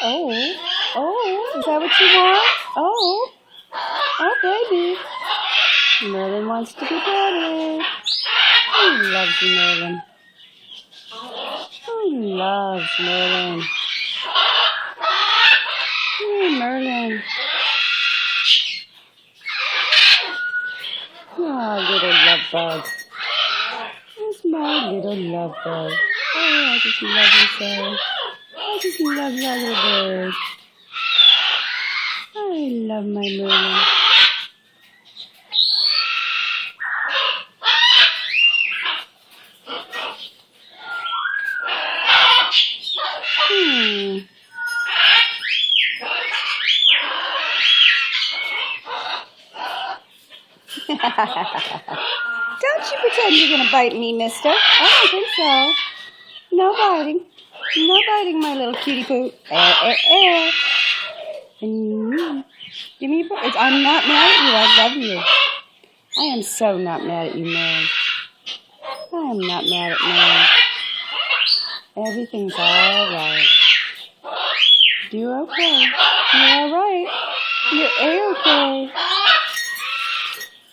Oh, oh, is that what you want? Oh, oh, baby. Merlin wants to be petted. Who loves you, Merlin? Who loves Merlin? Hey, Merlin. Oh, little love bug. That's my little love bug. Oh, I just love you so. I just love that little bird. I love my Merlin. Don't you pretend you're going to bite me, mister. I don't think so. No biting. No biting, my little cutie poo. Give me a bite. I'm not mad at you. I love you. I am so not mad at you, man. I am not mad at man. Everything's all right. You're okay. You're all right. You're A-okay.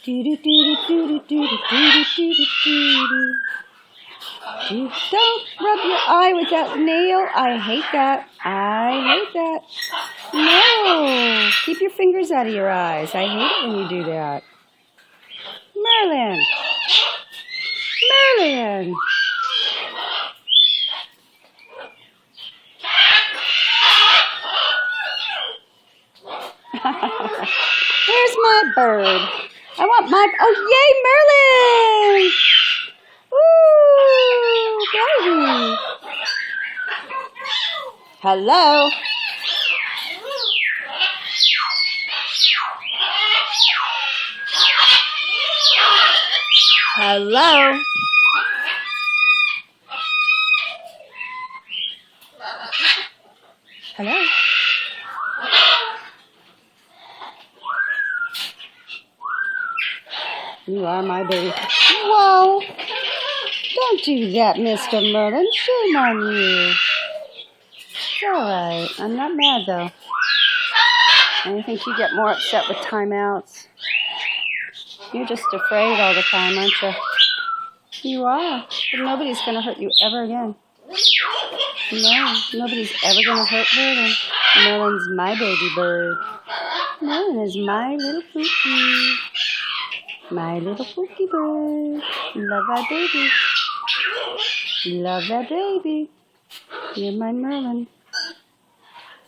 Don't rub your eye with that nail. I hate that. I hate that. No. Keep your fingers out of your eyes. I hate it when you do that. Merlin. Merlin. Where's my bird? I want my... Oh, yay, Merlin! Ooh, baby. Hello? Hello? Hello? You are my baby. Whoa! Don't do that, Mr. Merlin. Shame on you. It's alright. I'm not mad, though. I think you get more upset with timeouts. You're just afraid all the time, aren't you? You are. But nobody's going to hurt you ever again. No, nobody's ever going to hurt Merlin. Merlin's my baby bird. Merlin is my little pookie. My little pookie bird. Love that baby. Love that baby. You're my Merlin.